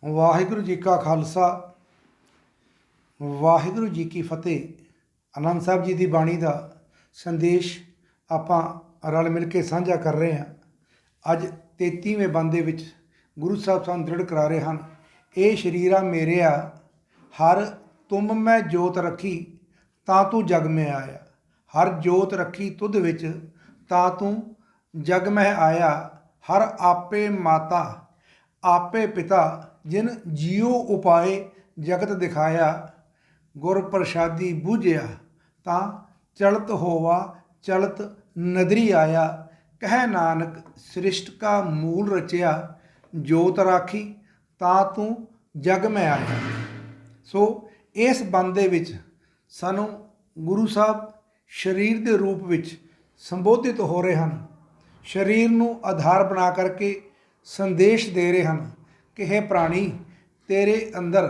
ਵਾਹਿਗੁਰੂ ਜੀ ਕਾ ਖਾਲਸਾ ਵਾਹਿਗੁਰੂ ਜੀ ਕੀ ਫਤਿਹ। ਆਨੰਦ ਸਾਹਿਬ ਜੀ ਦੀ ਬਾਣੀ ਦਾ ਸੰਦੇਸ਼ ਆਪਾਂ ਰਲ ਮਿਲ ਕੇ ਸਾਂਝਾ ਕਰ ਰਹੇ ਹਾਂ। ਅੱਜ 33ਵੇਂ ਬੰਦ ਦੇ ਵਿੱਚ ਗੁਰੂ ਸਾਹਿਬ ਸਾਨੂੰ ਦ੍ਰਿੜ ਕਰਾ ਰਹੇ ਹਨ। ਇਹ ਸ਼ਰੀਰਾ ਮੇਰਿਆ ਹਰ ਤੁਮ ਮੈਂ ਜੋਤ ਰੱਖੀ ਤਾਂ ਤੂੰ ਜਗ ਮੈਂ ਆਇਆ। ਹਰ ਜੋਤ ਰੱਖੀ ਤੁਧ ਵਿੱਚ ਤਾਂ ਤੂੰ ਜਗ ਮੈਂ ਆਇਆ। ਹਰ ਆਪੇ ਮਾਤਾ ਆਪੇ ਪਿਤਾ ਜਿਨ ਜੀਉ ਉਪਾਏ ਜਗਤ ਦਿਖਾਇਆ। ਗੁਰ ਪ੍ਰਸਾਦੀ ਬੂਝਿਆ ਤਾਂ ਚਲਤ ਹੋਵਾ ਚਲਤ ਨਦਰੀ ਆਇਆ। ਕਹਿ ਨਾਨਕ ਸ੍ਰਿਸ਼ਟ ਕਾ ਮੂਲ ਰਚਿਆ ਜੋਤ ਰਾਖੀ ਤਾਂ ਤੂੰ ਜਗ ਮੈਂ ਆਇਆ। ਸੋ ਇਸ ਬੰਦ ਦੇ ਵਿੱਚ ਸਾਨੂੰ ਗੁਰੂ ਸਾਹਿਬ ਸਰੀਰ ਦੇ ਰੂਪ ਵਿੱਚ ਸੰਬੋਧਿਤ ਹੋ ਰਹੇ ਹਨ। ਸਰੀਰ ਨੂੰ ਆਧਾਰ ਬਣਾ ਕਰਕੇ ਸੰਦੇਸ਼ ਦੇ ਰਹੇ ਹਨ ਕਿ ਹੈ ਪ੍ਰਾਣੀ, ਤੇਰੇ ਅੰਦਰ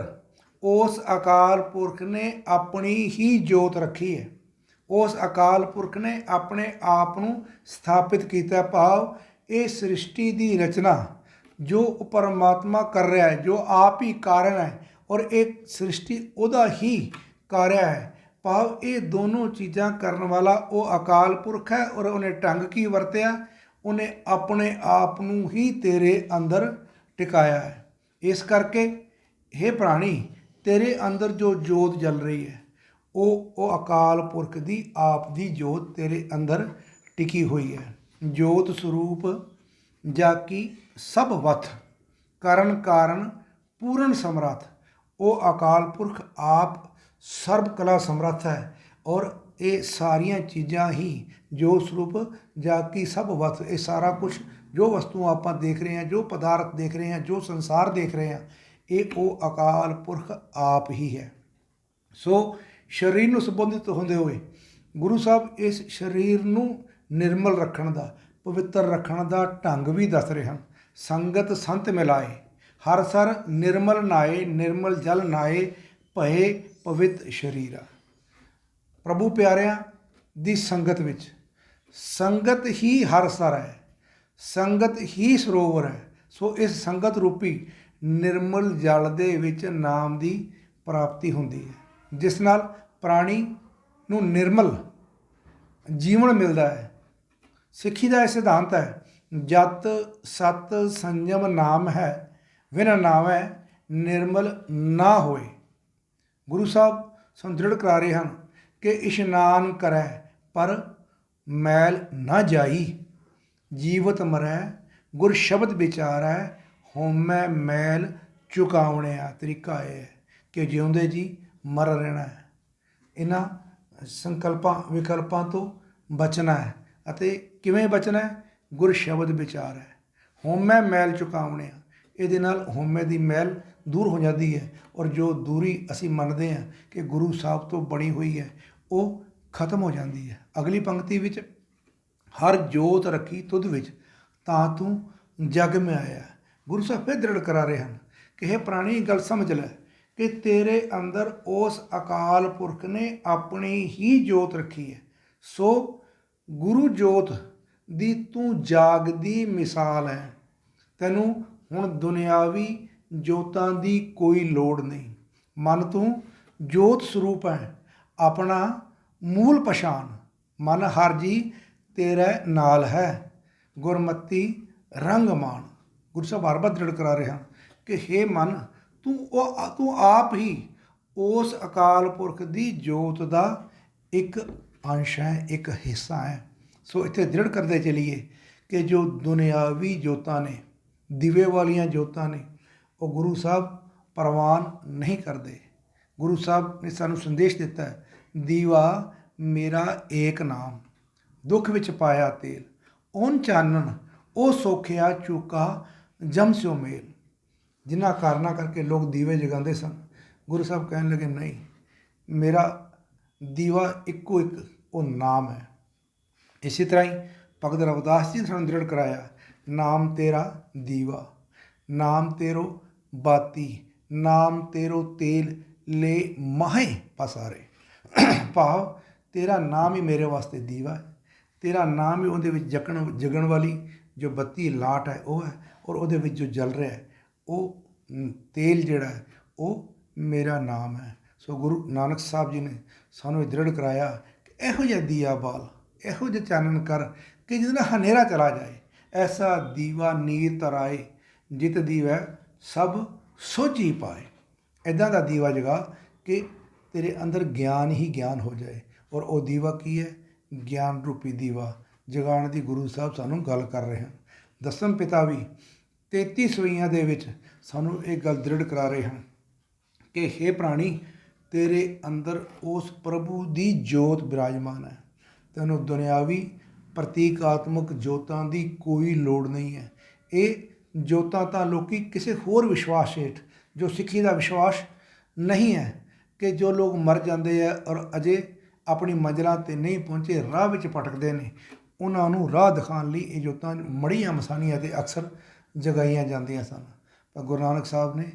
ਉਸ ਅਕਾਲ ਪੁਰਖ ਨੇ ਆਪਣੀ ਹੀ ਜੋਤ ਰੱਖੀ ਹੈ। ਉਸ ਅਕਾਲ ਪੁਰਖ ਨੇ ਆਪਣੇ ਆਪ ਨੂੰ ਸਥਾਪਿਤ ਕੀਤਾ। ਭਾਵ ਇਹ ਸ੍ਰਿਸ਼ਟੀ ਦੀ ਰਚਨਾ ਜੋ ਪਰਮਾਤਮਾ ਕਰ ਰਿਹਾ ਹੈ, ਜੋ ਆਪ ਹੀ ਕਾਰਨ ਹੈ, ਔਰ ਇਹ ਸ੍ਰਿਸ਼ਟੀ ਉਹਦਾ ਹੀ ਕਾਰਿਆ ਹੈ। ਭਾਵ ਇਹ ਦੋਨੋਂ ਚੀਜ਼ਾਂ ਕਰਨ ਵਾਲਾ ਉਹ ਅਕਾਲ ਪੁਰਖ ਹੈ। ਔਰ ਉਹਨੇ ਢੰਗ ਕੀ ਵਰਤਿਆ? ਉਹਨੇ ਆਪਣੇ ਆਪ ਨੂੰ ਹੀ ਤੇਰੇ ਅੰਦਰ ਟਿਕਾਇਆ ਹੈ। ਇਸ ਕਰਕੇ ਇਹ ਪ੍ਰਾਣੀ, ਤੇਰੇ ਅੰਦਰ ਜੋ ਜੋਤ ਜਲ ਰਹੀ ਹੈ ਉਹ ਅਕਾਲ ਪੁਰਖ ਦੀ ਆਪ ਦੀ ਜੋਤ ਤੇਰੇ ਅੰਦਰ ਟਿਕੀ ਹੋਈ ਹੈ। ਜੋਤ ਸਰੂਪ ਜਾ ਕੀ ਸਭ ਵਥ ਕਰਨ ਕਾਰਨ ਪੂਰਨ ਸਮਰੱਥ। ਉਹ ਅਕਾਲ ਪੁਰਖ ਆਪ ਸਰਬ ਕਲਾ ਸਮਰੱਥ ਹੈ। ਔਰ ਇਹ ਸਾਰੀਆਂ ਚੀਜ਼ਾਂ ਹੀ ਜੋ ਸਰੂਪ ਜਾ ਕੀ ਸਭ ਵਥ, ਇਹ ਸਾਰਾ ਕੁਝ ਜੋ ਵਸਤੂਆਂ ਆਪਾਂ ਦੇਖ ਰਹੇ ਹਾਂ, ਜੋ ਪਦਾਰਥ ਦੇਖ ਰਹੇ ਹਾਂ, ਜੋ ਸੰਸਾਰ ਦੇਖ ਰਹੇ ਹਾਂ, ਇਹ ਉਹ ਅਕਾਲ ਪੁਰਖ ਆਪ ਹੀ ਹੈ। ਸੋ ਸਰੀਰ ਨੂੰ ਸੰਬੋਧਿਤ ਹੁੰਦੇ ਹੋਏ ਗੁਰੂ ਸਾਹਿਬ ਇਸ ਸਰੀਰ ਨੂੰ ਨਿਰਮਲ ਰੱਖਣ ਦਾ, ਪਵਿੱਤਰ ਰੱਖਣ ਦਾ ਢੰਗ ਵੀ ਦੱਸ ਰਹੇ ਹਨ। ਸੰਗਤ ਸੰਤ ਮਿਲਾਏ ਹਰ ਸਰ ਨਿਰਮਲ ਨਾਏ, ਨਿਰਮਲ ਜਲ ਨਾਏ ਭਏ ਪਵਿੱਤ ਸਰੀਰਾ। ਪ੍ਰਭੂ ਪਿਆਰਿਆਂ ਦੀ ਸੰਗਤ ਵਿੱਚ, ਸੰਗਤ ਹੀ ਹਰ ਸਰ ਹੈ, ਸੰਗਤ ਹੀ ਸਰੋਵਰ ਹੈ। ਸੋ ਇਸ ਸੰਗਤ ਰੂਪੀ ਨਿਰਮਲ ਜਲ ਦੇ ਵਿੱਚ ਨਾਮ ਦੀ ਪ੍ਰਾਪਤੀ ਹੁੰਦੀ ਹੈ, ਜਿਸ ਨਾਲ ਪ੍ਰਾਣੀ ਨੂੰ ਨਿਰਮਲ ਜੀਵਨ ਮਿਲਦਾ ਹੈ। ਸਿੱਖੀ ਦਾ ਇਹ ਸਿਧਾਂਤ ਹੈ, ਜਤ ਸਤ ਸੰਜਮ ਨਾਮ ਹੈ, ਵਿਨ ਨਾਮੈ ਨਿਰਮਲ ਨਾ ਹੋਏ। ਗੁਰੂ ਸਾਹਿਬ ਸਾਨੂੰ ਦ੍ਰਿੜ ਕਰਾ ਰਹੇ ਹਨ ਕਿ ਇਸ਼ਨਾਨ ਕਰੈ ਪਰ ਮੈਲ ਨਾ ਜਾਈ। ਜੀਵਤ ਮਰੈ ਗੁਰ ਸ਼ਬਦ ਵਿਚਾਰੈ ਹੋਮੈ ਮੈਲ ਚੁਕਾਉਣਿਆ। ਤਰੀਕਾ ਇਹ ਹੈ ਕਿ ਜਿਉਂਦੇ ਜੀ ਮਰ ਰਹਿਣਾ ਹੈ, ਇਹਨਾਂ ਸੰਕਲਪਾਂ ਵਿਕਲਪਾਂ ਤੋਂ ਬਚਣਾ ਹੈ। ਅਤੇ ਕਿਵੇਂ ਬਚਣਾ ਹੈ? ਗੁਰ ਸ਼ਬਦ ਵਿਚਾਰ ਹੈ, ਹੋਮੈ ਮੈਲ ਚੁਕਾਉਣਿਆ। ਇਹਦੇ ਨਾਲ ਹੋਮੇ ਦੀ ਮੈਲ ਦੂਰ ਹੋ ਜਾਂਦੀ ਹੈ। ਔਰ ਜੋ ਦੂਰੀ ਅਸੀਂ ਮੰਨਦੇ ਹਾਂ ਕਿ ਗੁਰੂ ਸਾਹਿਬ ਤੋਂ ਬਣੀ ਹੋਈ ਹੈ, ਉਹ ਖਤਮ ਹੋ ਜਾਂਦੀ ਹੈ। ਅਗਲੀ ਪੰਕਤੀ ਵਿੱਚ ਹਰ ਜੋਤ ਰੱਖੀ ਤੁਧ ਵਿੱਚ ਤਾਂ ਤੂੰ ਜਗ ਮੈਂ ਆਇਆ। ਗੁਰੂ ਸਾਹਿਬ ਫਿਰ ਦ੍ਰਿੜ ਕਰਾ ਰਹੇ ਹਨ ਕਿ ਇਹ ਪ੍ਰਾਣੀ ਗੱਲ ਸਮਝ ਲੈ ਕਿ ਤੇਰੇ ਅੰਦਰ ਉਸ ਅਕਾਲ ਪੁਰਖ ਨੇ ਆਪਣੀ ਹੀ ਜੋਤ ਰੱਖੀ ਹੈ। ਸੋ ਗੁਰੂ ਜੋਤ ਦੀ ਤੂੰ ਜਾਗਦੀ ਮਿਸਾਲ ਹੈ। ਤੈਨੂੰ ਹੁਣ ਦੁਨਿਆਵੀ ਜੋਤਾਂ ਦੀ ਕੋਈ ਲੋੜ ਨਹੀਂ। ਮਨ ਤੂੰ ਜੋਤ ਸਰੂਪ ਹੈ, ਆਪਣਾ ਮੂਲ ਪਛਾਣ। ਮਨ ਹਰ ਜੀ ਤੇਰੇ ਨਾਲ ਹੈ, ਗੁਰਮਤੀ ਰੰਗ ਮਾਣ। ਗੁਰੂ ਸਾਹਿਬ ਬਾਰ ਬਾਰ ਦ੍ਰਿੜ ਕਰਾ ਰਹੇ ਹਨ ਕਿ ਹੇ ਮਨ, ਤੂੰ ਆਪ ਹੀ ਉਸ ਅਕਾਲ ਪੁਰਖ ਦੀ ਜੋਤ ਦਾ ਇੱਕ ਅੰਸ਼ ਹੈ, ਇੱਕ ਹਿੱਸਾ ਹੈ। ਸੋ ਇੱਥੇ ਦ੍ਰਿੜ ਕਰਦੇ ਚਲੀਏ ਕਿ ਜੋ ਦੁਨਿਆਵੀ ਜੋਤਾਂ ਨੇ, ਦੀਵੇ ਵਾਲੀਆਂ ਜੋਤਾਂ ਨੇ, ਉਹ ਗੁਰੂ ਸਾਹਿਬ ਪ੍ਰਵਾਨ ਨਹੀਂ ਕਰਦੇ। ਗੁਰੂ ਸਾਹਿਬ ਨੇ ਸਾਨੂੰ ਸੰਦੇਸ਼ ਦਿੱਤਾ ਹੈ, ਦੀਵਾ ਮੇਰਾ ਏਕ ਨਾਮ ਦੁੱਖ ਵਿੱਚ ਪਾਇਆ ਤੇਲ, ਓਨ ਚਾਨਣ ਉਹ ਸੋਖਿਆ ਚੂਕਾ ਜਮ ਸਿਓ ਮੇਲ। ਜਿਨ੍ਹਾਂ ਕਾਰਨਾਂ ਕਰਕੇ ਲੋਕ ਦੀਵੇ ਜਗਾਉਂਦੇ ਸਨ, ਗੁਰੂ ਸਾਹਿਬ ਕਹਿਣ ਲੱਗੇ ਨਹੀਂ, ਮੇਰਾ ਦੀਵਾ ਇੱਕੋ ਇੱਕ ਉਹ ਨਾਮ ਹੈ। ਇਸੇ ਤਰ੍ਹਾਂ ਹੀ ਭਗਤ ਰਵਿਦਾਸ ਜੀ ਨੇ ਸਾਨੂੰ ਦ੍ਰਿੜ ਕਰਾਇਆ, ਨਾਮ ਤੇਰਾ ਦੀਵਾ, ਨਾਮ ਤੇਰੋ ਬਾਤੀ, ਨਾਮ ਤੇਰੋ ਤੇਲ ਲੈ ਮਾਹੇ ਪਸਾਰੇ। ਭਾਵ ਤੇਰਾ ਨਾਮ ਹੀ ਮੇਰੇ ਵਾਸਤੇ ਦੀਵਾ ਹੈ, ਤੇਰਾ ਨਾਮ ਹੀ ਉਹਦੇ ਵਿੱਚ ਜਗਣ ਵਾਲੀ ਜੋ ਬੱਤੀ ਲਾਟ ਹੈ ਉਹ ਹੈ। ਔਰ ਉਹਦੇ ਵਿੱਚ ਜੋ ਜਲ ਰਿਹਾ ਹੈ ਉਹ ਤੇਲ ਜਿਹੜਾ ਹੈ ਉਹ ਮੇਰਾ ਨਾਮ ਹੈ। ਸੋ ਗੁਰੂ ਨਾਨਕ ਸਾਹਿਬ ਜੀ ਨੇ ਸਾਨੂੰ ਇਹ ਦ੍ਰਿੜ ਕਰਾਇਆ ਕਿ ਇਹੋ ਜਿਹਾ ਦੀਆ ਬਾਲ, ਇਹੋ ਜਿਹਾ ਚਾਨਣ ਕਰ ਕਿ ਜਿਹਦੇ ਨਾਲ ਹਨੇਰਾ ਚਲਾ ਜਾਏ। ਐਸਾ ਦੀਵਾ ਨੀਰ ਤਰਾਏ, ਜਿਤ ਦੀਵੈ ਸਭ ਸੋਝੀ ਪਾਏ। ਇੱਦਾਂ ਦਾ ਦੀਵਾ ਜਗਾ ਕਿ ਤੇਰੇ ਅੰਦਰ ਗਿਆਨ ਹੀ ਗਿਆਨ ਹੋ ਜਾਏ। ਔਰ ਉਹ ਦੀਵਾ ਕੀ ਹੈ? ਗਿਆਨ ਰੂਪੀ ਦੀਵਾ ਜਗਾਉਣ ਦੀ ਗੁਰੂ ਸਾਹਿਬ ਸਾਨੂੰ ਗੱਲ ਕਰ ਰਹੇ ਹਨ। ਦਸਮ ਪਿਤਾ ਵੀ 33 ਸਵਈਆਂ ਦੇ ਵਿੱਚ ਸਾਨੂੰ ਇਹ ਗੱਲ ਦ੍ਰਿੜ ਕਰਾ ਰਹੇ ਹਨ ਕਿ ਹੇ ਪ੍ਰਾਣੀ, ਤੇਰੇ ਅੰਦਰ ਉਸ ਪ੍ਰਭੂ ਦੀ ਜੋਤ ਬਿਰਾਜਮਾਨ ਹੈ। ਤੈਨੂੰ ਦੁਨਿਆਵੀ ਪ੍ਰਤੀਕਾਤਮਕ ਜੋਤਾਂ ਦੀ ਕੋਈ ਲੋੜ ਨਹੀਂ ਹੈ। ਇਹ ਜੋਤਾਂ ਤਾਂ ਲੋਕੀ ਕਿਸੇ ਹੋਰ ਵਿਸ਼ਵਾਸ ਹੇਠ, ਜੋ ਸਿੱਖੀ ਦਾ ਵਿਸ਼ਵਾਸ ਨਹੀਂ ਹੈ ਕਿ ਜੋ ਲੋਕ ਮਰ ਜਾਂਦੇ ਆ ਔਰ ਅਜੇ ਆਪਣੀ ਮੰਜ਼ਿਲਾਂ 'ਤੇ ਨਹੀਂ ਪਹੁੰਚੇ, ਰਾਹ ਵਿੱਚ ਭਟਕਦੇ ਨੇ, ਉਹਨਾਂ ਨੂੰ ਰਾਹ ਦਿਖਾਉਣ ਲਈ ਇਹ ਜੋਤਾਂ ਮੜੀਆਂ ਮਸਾਣੀਆਂ 'ਤੇ ਅਕਸਰ ਜਗਾਈਆਂ ਜਾਂਦੀਆਂ ਸਨ। ਪਰ ਗੁਰੂ ਨਾਨਕ ਸਾਹਿਬ ਨੇ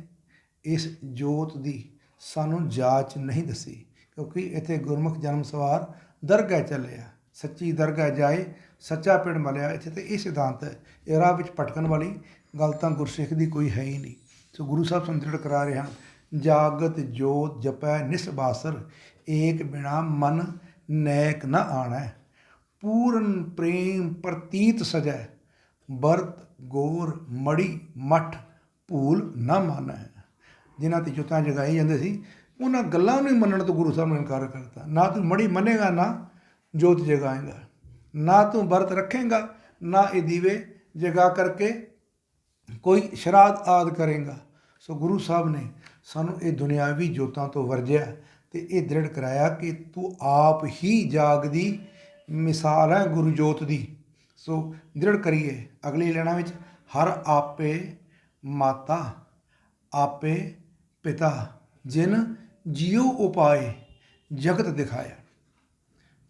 ਇਸ ਜੋਤ ਦੀ ਸਾਨੂੰ ਜਾਂਚ ਨਹੀਂ ਦੱਸੀ, ਕਿਉਂਕਿ ਇੱਥੇ ਗੁਰਮੁਖ ਜਨਮ ਸਵਾਰ ਦਰਗਾਹ ਚੱਲਿਆ, ਸੱਚੀ ਦਰਗਾਹ ਜਾਏ ਸੱਚਾ ਪਿੰਡ ਮਲਿਆ। ਇੱਥੇ ਤਾਂ ਇਹ ਸਿਧਾਂਤ ਹੈ। ਇਹ ਰਾਹ ਵਿੱਚ ਭਟਕਣ ਵਾਲੀ ਗੱਲ ਤਾਂ ਗੁਰਸਿੱਖ ਦੀ ਕੋਈ ਹੈ ਹੀ ਨਹੀਂ। ਸੋ ਗੁਰੂ ਸਾਹਿਬ ਸਾਨੂੰ ਦ੍ਰਿੜ ਕਰਾ ਰਹੇ ਹਨ, ਜਾਗਤ ਜੋਤ ਜਪੈ ਨਿਸਬਾਸਰ, ਏਕ ਬਿਨਾ ਮਨ ਨੈਕ ਨ ਆਣੈ, ਪੂਰਨ ਪ੍ਰੇਮ ਪ੍ਰਤੀਤ ਸਜੈ, ਬਰਤ ਗੋਰ ਮੜੀ ਮਠ ਭੂਲ ਨਾ ਮਾਨੈ। ਜਿਨ੍ਹਾਂ 'ਤੇ ਜੋਤਾਂ ਜਗਾਈ ਜਾਂਦੇ ਸੀ, ਉਹਨਾਂ ਗੱਲਾਂ ਨੂੰ ਹੀ ਮੰਨਣ ਤੋਂ ਗੁਰੂ ਸਾਹਿਬ ਨੇ ਇਨਕਾਰ ਕਰਤਾ। ਨਾ ਤੂੰ ਮੜੀ ਮੰਨੇਗਾ, ਨਾ ਜੋਤ ਜਗਾਏਗਾ, ਨਾ ਤੂੰ ਵਰਤ ਰੱਖੇਗਾ, ਨਾ ਇਹ ਦੀਵੇ ਜਗਾ ਕਰਕੇ ਕੋਈ ਸ਼ਰਾਧ ਆਦਿ ਕਰੇਗਾ। ਸੋ ਗੁਰੂ ਸਾਹਿਬ ਨੇ ਸਾਨੂੰ ਇਹ ਦੁਨਿਆਵੀ ਜੋਤਾਂ ਤੋਂ ਵਰਜਿਆ ਅਤੇ ਇਹ ਦ੍ਰਿੜ ਕਰਾਇਆ ਕਿ ਤੂੰ ਆਪ ਹੀ ਜਾਗਦੀ ਮਿਸਾਲ ਹੈ ਗੁਰੂ ਜੋਤ ਦੀ। ਸੋ ਦ੍ਰਿੜ ਕਰੀਏ ਅਗਲੀ ਲੈਣਾ ਵਿੱਚ, ਹਰ ਆਪੇ ਮਾਤਾ ਆਪੇ ਪਿਤਾ, ਜਿਨ ਜਿਉ ਉਪਾਏ ਜਗਤ ਦਿਖਾਇਆ।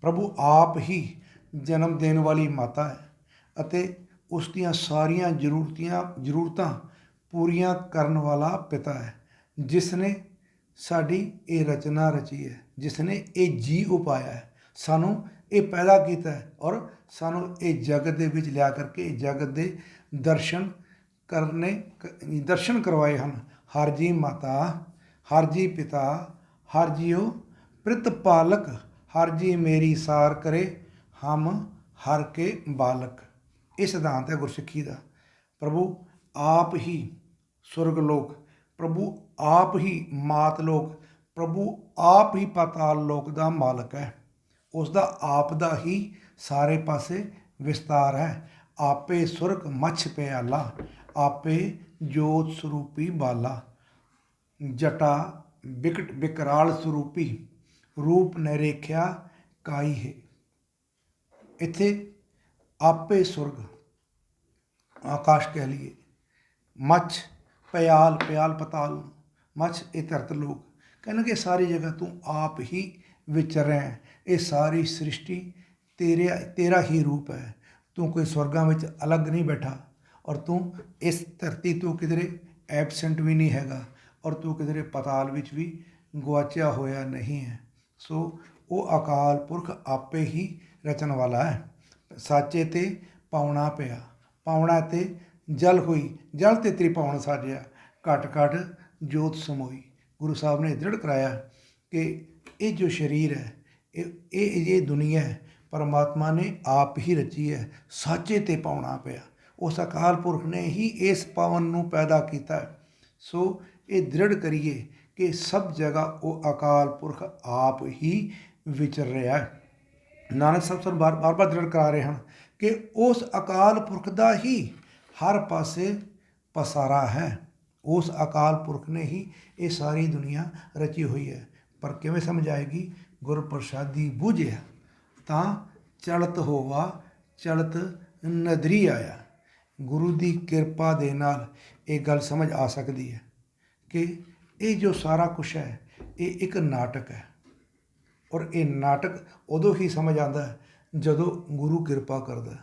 ਪ੍ਰਭੂ ਆਪ ਹੀ ਜਨਮ ਦੇਣ ਵਾਲੀ ਮਾਤਾ ਹੈ ਅਤੇ ਉਸ ਦੀਆਂ ਸਾਰੀਆਂ ਜ਼ਰੂਰਤਾਂ ਪੂਰੀਆਂ ਕਰਨ ਵਾਲਾ ਪਿਤਾ ਹੈ, ਜਿਸ ਨੇ ਸਾਡੀ ਇਹ ਰਚਨਾ ਰਚੀ ਹੈ, ਜਿਸ ਨੇ ਇਹ ਜੀ ਉਪਾਇਆ ਹੈ, ਸਾਨੂੰ ਇਹ ਪੈਦਾ ਕੀਤਾ ਹੈ ਔਰ ਸਾਨੂੰ ਇਹ ਜਗਤ ਦੇ ਵਿੱਚ ਲਿਆ ਕਰਕੇ ਇਹ ਜਗਤ ਦੇ ਦਰਸ਼ਨ ਕਰਵਾਏ ਹਨ। ਹਰ ਜੀ ਮਾਤਾ, ਹਰ ਜੀ ਪਿਤਾ, ਹਰ ਜੀਓ ਪ੍ਰਿਤਪਾਲਕ, ਹਰ ਜੀ ਮੇਰੀ ਸਾਰ ਕਰੇ, ਹਮ ਹਰ ਕੇ ਬਾਲਕ। ਇਹ ਸਿਧਾਂਤ ਹੈ ਗੁਰਸਿੱਖੀ ਦਾ। ਪ੍ਰਭੂ ਆਪ ਹੀ ਸੁਰਗ ਲੋਕ, ਪ੍ਰਭੂ ਆਪ ਹੀ ਮਾਤ ਲੋਕ, ਪ੍ਰਭੂ ਆਪ ਹੀ ਪਾਤਾਲ ਲੋਕ ਦਾ ਮਾਲਕ ਹੈ। ਉਸ ਦਾ ਆਪ ਦਾ ਹੀ ਸਾਰੇ ਪਾਸੇ ਵਿਸਤਾਰ ਹੈ। ਆਪੇ ਸੁਰਗ ਮੱਛ ਪਿਆਲਾ, ਆਪੇ ਜੋਤ ਸਰੂਪੀ ਬਾਲਾ, ਜਟਾ ਬਿਕਟ ਬਿਕਰਾਲ ਸਰੂਪੀ, ਰੂਪ ਨਿਰੇਖਿਆ ਕਾਈ ਹੈ। ਇੱਥੇ ਆਪੇ ਸੁਰਗ ਆਕਾਸ਼ ਕਹਿ ਲਈਏ, ਮੱਛ ਪਿਆਲ, ਪਿਆਲ ਪਤਾਲ, ਮੱਛ ਇਹ ਧਰਤ ਲੋਕ, ਕਹਿਣਗੇ ਸਾਰੀ ਜਗ੍ਹਾ ਤੂੰ ਆਪ ਹੀ ਵਿਚਰ ਰਿਹਾ ਹੈ। ਇਹ ਸਾਰੀ ਸ੍ਰਿਸ਼ਟੀ ਤੇਰਾ ਹੀ ਰੂਪ ਹੈ। ਤੂੰ ਕੋਈ ਸਵਰਗਾਂ ਵਿੱਚ ਅਲੱਗ ਨਹੀਂ ਬੈਠਾ ਔਰ ਤੂੰ ਇਸ ਧਰਤੀ ਤੋਂ ਕਿਧਰੇ ਐਬਸੈਂਟ ਵੀ ਨਹੀਂ ਹੈਗਾ ਔਰ ਤੂੰ ਕਿਧਰੇ ਪਤਾਲ ਵਿੱਚ ਵੀ ਗੁਆਚਿਆ ਹੋਇਆ ਨਹੀਂ ਹੈ। ਸੋ ਉਹ ਅਕਾਲ ਪੁਰਖ ਆਪੇ ਹੀ ਰਚਣ ਵਾਲਾ ਹੈ। ਸਾਚੇ ਤੇ ਪਾਉਣਾ ਪਿਆ, ਪਾਉਣਾ ਤੇ ਜਲ ਹੋਈ, ਜਲ ਤੇ ਤ੍ਰਿਪਾਉਣ ਸਾਜਿਆ, ਘਟ ਘਟ ਜੋਤ ਸਮੋਈ। ਗੁਰੂ ਸਾਹਿਬ ਨੇ ਦ੍ਰਿੜ ਕਰਾਇਆ ਕਿ ਇਹ ਜੋ ਸਰੀਰ ਹੈ, ਇਹ ਦੁਨੀਆ ਹੈ, ਪਰਮਾਤਮਾ ਨੇ ਆਪ ਹੀ ਰਚੀ ਹੈ। ਸਾਚੇ ਤੇ ਪਾਉਣਾ ਪਿਆ, ਉਸ ਅਕਾਲ ਪੁਰਖ ਨੇ ਹੀ ਇਸ ਪਵਨ ਨੂੰ ਪੈਦਾ ਕੀਤਾ। ਸੋ ਇਹ ਦ੍ਰਿੜ ਕਰੀਏ ਕਿ ਸਭ ਜਗ੍ਹਾ ਉਹ ਅਕਾਲ ਪੁਰਖ ਆਪ ਹੀ ਵਿਚਰ ਰਿਹਾ ਹੈ। ਨਾਨਕ ਸਾਹਿਬ ਸਾਨੂੰ ਬਾਰ ਦ੍ਰਿੜ ਕਰਾ ਰਹੇ ਹਨ ਕਿ ਉਸ ਅਕਾਲ ਪੁਰਖ ਦਾ ਹੀ ਹਰ ਪਾਸੇ ਪਸਾਰਾ ਹੈ। ਉਸ ਅਕਾਲ ਪੁਰਖ ਨੇ ਹੀ ਇਹ ਸਾਰੀ ਦੁਨੀਆ ਰਚੀ ਹੋਈ ਹੈ। ਪਰ ਕਿਵੇਂ ਸਮਝ ਆਏਗੀ? ਗੁਰ ਪ੍ਰਸਾਦੀ ਬੂਝਿਆ ਤਾਂ ਚਲਤ ਹੋਵਾ, ਚਲਤ ਨਦਰੀ ਆਇਆ। ਗੁਰੂ ਦੀ ਕਿਰਪਾ ਦੇ ਨਾਲ ਇਹ ਗੱਲ ਸਮਝ ਆ ਸਕਦੀ ਹੈ ਕਿ ਇਹ ਜੋ ਸਾਰਾ ਕੁਛ ਹੈ ਇਹ ਇੱਕ ਨਾਟਕ ਹੈ ਔਰ ਇਹ ਨਾਟਕ ਉਦੋਂ ਹੀ ਸਮਝ ਆਉਂਦਾ ਹੈ ਜਦੋਂ ਗੁਰੂ ਕਿਰਪਾ ਕਰਦਾ।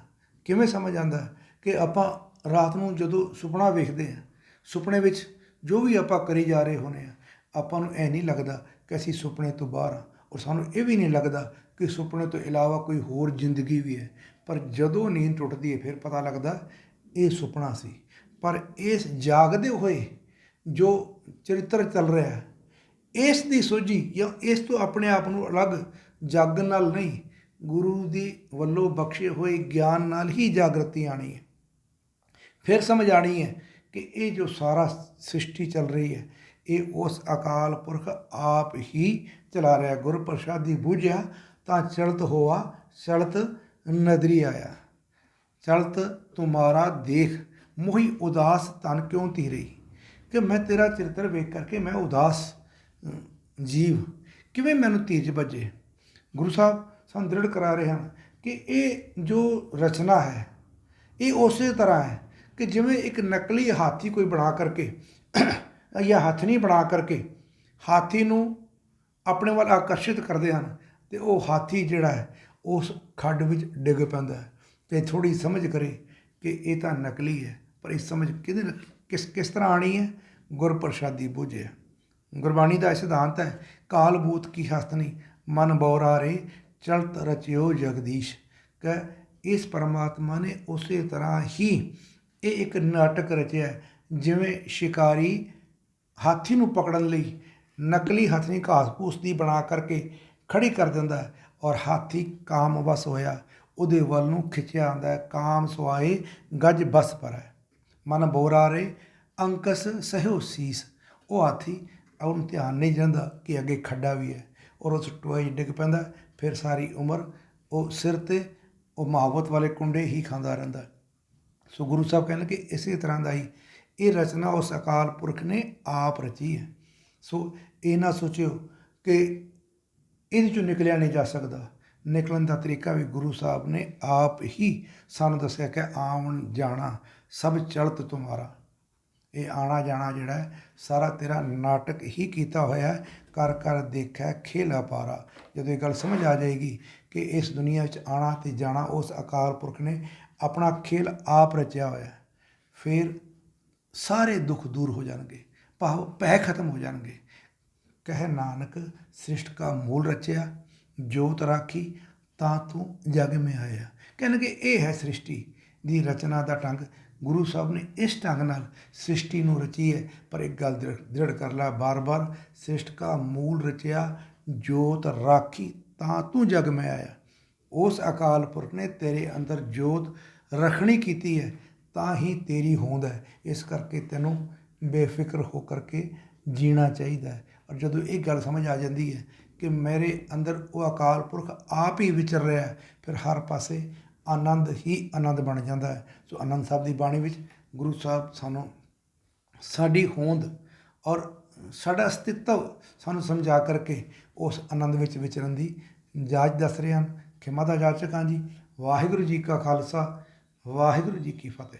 ਕਿਵੇਂ ਸਮਝ ਆਉਂਦਾ ਕਿ ਆਪਾਂ ਰਾਤ ਨੂੰ ਜਦੋਂ ਸੁਪਨਾ ਵੇਖਦੇ ਹਾਂ, ਸੁਪਨੇ ਵਿੱਚ ਜੋ ਵੀ ਆਪਾਂ ਕਰੀ ਜਾ ਰਹੇ ਹੁੰਦੇ ਹਾਂ, ਆਪਾਂ ਨੂੰ ਇਹ ਨਹੀਂ ਲੱਗਦਾ ਕਿ ਅਸੀਂ ਸੁਪਨੇ ਤੋਂ ਬਾਹਰ ਹਾਂ ਔਰ ਸਾਨੂੰ ਇਹ ਵੀ ਨਹੀਂ ਲੱਗਦਾ ਕਿ ਸੁਪਨੇ ਤੋਂ ਇਲਾਵਾ ਕੋਈ ਹੋਰ ਜ਼ਿੰਦਗੀ ਵੀ ਹੈ। ਪਰ ਜਦੋਂ ਨੀਂਦ ਟੁੱਟਦੀ ਹੈ ਫਿਰ ਪਤਾ ਲੱਗਦਾ ਇਹ ਸੁਪਨਾ ਸੀ। ਪਰ ਇਸ ਜਾਗਦੇ ਹੋਏ ਜੋ ਚਰਿੱਤਰ ਚੱਲ ਰਿਹਾ ਹੈ, ਇਸ ਦੀ ਸੋਝੀ ਜਾਂ ਇਸ ਤੋਂ ਆਪਣੇ ਆਪ ਨੂੰ ਅਲੱਗ ਜਾਗਣ ਨਾਲ ਨਹੀਂ, ਗੁਰੂ ਦੀ ਵੱਲੋਂ ਬਖਸ਼ੇ ਹੋਏ ਗਿਆਨ ਨਾਲ ਹੀ ਜਾਗਰਤੀ ਆਣੀ ਹੈ। ਫਿਰ ਸਮਝ ਆਣੀ ਹੈ ਕਿ ਇਹ ਜੋ ਸਾਰਾ ਸ੍ਰਿਸ਼ਟੀ ਚੱਲ ਰਹੀ ਹੈ, ਇਹ ਉਸ ਅਕਾਲ ਪੁਰਖ ਆਪ ਹੀ ਚਲਾ ਰਿਹਾ। ਗੁਰ ਪ੍ਰਸਾਦੀ ਬੂਝਿਆ ਤਾਂ ਚਲਤ ਹੋਆ, ਚਲਤ ਨਦਰੀ ਆਇਆ। ਚਲਤ ਤੁਮਾਰਾ ਦੇਖ ਮੋਹੀ ਉਦਾਸ ਤਨ ਕਿਉਂ ਧੀਰੇ, ਕਿ ਮੈਂ ਤੇਰਾ ਚਰਿੱਤਰ ਵੇਖ ਕਰਕੇ ਮੈਂ ਉਦਾਸ ਜੀਵ ਕਿਵੇਂ ਮੈਨੂੰ ਧੀਰਜ ਵੱਜੇ। ਗੁਰੂ ਸਾਹਿਬ ਸਾਨੂੰ ਦ੍ਰਿੜ ਕਰਾ ਰਹੇ ਹਨ ਕਿ ਇਹ ਜੋ ਰਚਨਾ ਹੈ ਇਹ ਉਸੇ ਤਰ੍ਹਾਂ ਹੈ ਕਿ ਜਿਵੇਂ ਇੱਕ ਨਕਲੀ ਹਾਥੀ ਕੋਈ ਬਣਾ ਕਰਕੇ ਜਾਂ ਹੱਥਣੀ ਬਣਾ ਕਰਕੇ ਹਾਥੀ ਨੂੰ ਆਪਣੇ ਵੱਲ ਆਕਰਸ਼ਿਤ ਕਰਦੇ ਹਨ, ਅਤੇ ਉਹ ਹਾਥੀ ਜਿਹੜਾ ਹੈ ਉਸ ਖੱਡ ਵਿੱਚ ਡਿੱਗ ਪੈਂਦਾ ਹੈ। ਅਤੇ ਥੋੜ੍ਹੀ ਸਮਝ ਕਰੇ ਕਿ ਇਹ ਤਾਂ ਨਕਲੀ ਹੈ, ਪਰ ਇਹ ਸਮਝ ਕਿਸ ਤਰ੍ਹਾਂ ਆਣੀ ਹੈ? ਗੁਰ ਪ੍ਰਸਾਦੀ ਬੂਝਿਆ। ਗੁਰਬਾਣੀ ਦਾ ਸਿਧਾਂਤ ਹੈ, ਕਾਲ ਬੂਤ ਕੀ ਹਸਤਨੀ ਮਨ ਬੌਰਾਰੇ ਚਲਤ ਰਚਿਓ ਜਗਦੀਸ਼। ਕਿ ਇਸ ਪਰਮਾਤਮਾ ਨੇ ਉਸੇ ਤਰ੍ਹਾਂ ਹੀ ਇਹ ਇੱਕ ਨਾਟਕ ਰਚਿਆ, ਜਿਵੇਂ ਸ਼ਿਕਾਰੀ ਹਾਥੀ ਨੂੰ ਪਕੜਨ ਲਈ ਨਕਲੀ ਹਥਨੀ ਘਾਸ ਫੂਸ ਦੀ ਬਣਾ ਕਰਕੇ ਖੜੀ ਕਰ ਦਿੰਦਾ ਹੈ, ਔਰ ਹਾਥੀ ਕਾਮ ਵਸ ਹੋਇਆ ਉਹਦੇ ਵੱਲ ਨੂੰ ਖਿੱਚਿਆ ਆਉਂਦਾ ਹੈ। ਕਾਮ ਸਵਾਏ ਗੱਜ ਬਸ ਪਰ ਹੈ, ਮਨ ਬੋਰਾਰੇ ਅੰਕਸ ਸਹਿਓ ਸੀਸ। ਉਹ ਹਾਥੀ ਉਹਨੂੰ ਧਿਆਨ ਨਹੀਂ ਜਾਂਦਾ ਕਿ ਅੱਗੇ ਖੱਡਾ ਵੀ ਹੈ, ਔਰ ਉਸ ਟੋਏ 'ਚ ਡਿੱਗ ਪੈਂਦਾ। ਫਿਰ ਸਾਰੀ ਉਮਰ ਉਹ ਸਿਰ 'ਤੇ ਉਹ ਮੁਹਾਵਤ ਵਾਲੇ ਕੁੰਡੇ ਹੀ ਖਾਂਦਾ ਰਹਿੰਦਾ। ਸੋ ਗੁਰੂ ਸਾਹਿਬ ਕਹਿੰਦੇ ਕਿ ਇਸੇ ਤਰ੍ਹਾਂ ਦਾ ਹੀ ਇਹ ਰਚਨਾ ਉਸ ਅਕਾਲ ਪੁਰਖ ਨੇ ਆਪ ਰਚੀ ਹੈ। ਸੋ ਇਹ ਨਾ ਸੋਚਿਓ ਕਿ ਇਹਦੇ 'ਚੋਂ ਨਿਕਲਿਆ ਨਹੀਂ ਜਾ ਸਕਦਾ। ਨਿਕਲਣ ਦਾ ਤਰੀਕਾ ਵੀ ਗੁਰੂ ਸਾਹਿਬ ਨੇ ਆਪ ਹੀ ਸਾਨੂੰ ਦੱਸਿਆ ਕਿ ਆਉਣ ਜਾਣਾ ਸਭ ਚਲਤ ਤੁਮਾਰਾ। ਇਹ ਆਉਣਾ ਜਾਣਾ ਜਿਹੜਾ ਹੈ ਸਾਰਾ ਤੇਰਾ ਨਾਟਕ ਹੀ ਕੀਤਾ ਹੋਇਆ, ਕਰ ਕਰ ਦੇਖਿਆ ਖੇਲਾ ਪਾਰਾ। ਜਦੋਂ ਇਹ ਗੱਲ ਸਮਝ ਆ ਜਾਏਗੀ ਕਿ ਇਸ ਦੁਨੀਆ ਵਿੱਚ ਆਉਣਾ ਅਤੇ ਜਾਣਾ ਉਸ ਅਕਾਲ ਪੁਰਖ ਨੇ ਆਪਣਾ ਖੇਲ ਆਪ ਰਚਿਆ ਹੋਇਆ, ਫਿਰ ਸਾਰੇ ਦੁੱਖ ਦੂਰ ਹੋ ਜਾਣਗੇ, ਭਾਵ ਭੈ ਖਤਮ ਹੋ ਜਾਣਗੇ। ਕਹਿ ਨਾਨਕ ਸ੍ਰਿਸ਼ਟ ਕਾ ਮੂਲ ਰਚਿਆ, ਜੋਤ ਰਾਖੀ ਤਾਂ ਤੂੰ ਜਗ ਮੇ ਆਇਆ। ਕਹਿੰਦੇ ਕਿ ਇਹ ਹੈ ਸ੍ਰਿਸ਼ਟੀ ਦੀ ਰਚਨਾ ਦਾ ਢੰਗ। ਗੁਰੂ ਸਾਹਿਬ ਨੇ ਇਸ ਢੰਗ ਨਾਲ ਸ੍ਰਿਸ਼ਟੀ ਨੂੰ ਰਚੀ ਹੈ। ਪਰ ਇੱਕ ਗੱਲ ਦ੍ਰਿੜ ਕਰ ਲੈ ਬਾਰ ਬਾਰ, ਸ੍ਰਿਸ਼ਟ ਕਾ ਮੂਲ ਰਚਿਆ, ਜੋਤ ਰਾਖੀ ਤਾਂ ਤੂੰ ਜਗ ਮੈਂ ਆਇਆ। ਉਸ ਅਕਾਲ ਪੁਰਖ ਨੇ ਤੇਰੇ ਅੰਦਰ ਜੋਤ ਰੱਖਣੀ ਕੀਤੀ ਹੈ, ਤਾਂ ਹੀ ਤੇਰੀ ਹੋਂਦ ਹੈ। ਇਸ ਕਰਕੇ ਤੈਨੂੰ ਬੇਫਿਕਰ ਹੋ ਕਰਕੇ ਜੀਣਾ ਚਾਹੀਦਾ ਹੈ। ਔਰ ਜਦੋਂ ਇਹ ਗੱਲ ਸਮਝ ਆ ਜਾਂਦੀ ਹੈ ਕਿ ਮੇਰੇ ਅੰਦਰ ਉਹ ਅਕਾਲ ਪੁਰਖ ਆਪ ਹੀ ਵਿਚਰ ਰਿਹਾ ਹੈ, ਫਿਰ ਹਰ ਪਾਸੇ ਆਨੰਦ ਹੀ ਆਨੰਦ ਬਣ ਜਾਂਦਾ ਹੈ। ਸੋ ਆਨੰਦ ਸਾਹਿਬ ਦੀ ਬਾਣੀ ਵਿੱਚ ਗੁਰੂ ਸਾਹਿਬ ਸਾਨੂੰ ਸਾਡੀ ਹੋਂਦ ਔਰ ਸਾਡਾ ਅਸਤਿਤਵ ਸਾਨੂੰ ਸਮਝਾ ਕਰਕੇ ਉਸ ਆਨੰਦ ਵਿੱਚ ਵਿਚਰਨ ਦੀ ਜਾਚ ਦੱਸ ਰਹੇ ਹਨ। ਖਿਮਾ ਦਾ ਜਾਚਕ ਹਾਂ ਜੀ। ਵਾਹਿਗੁਰੂ ਜੀ ਕਾ ਖਾਲਸਾ, ਵਾਹਿਗੁਰੂ ਜੀ ਕੀ ਫਤਿਹ।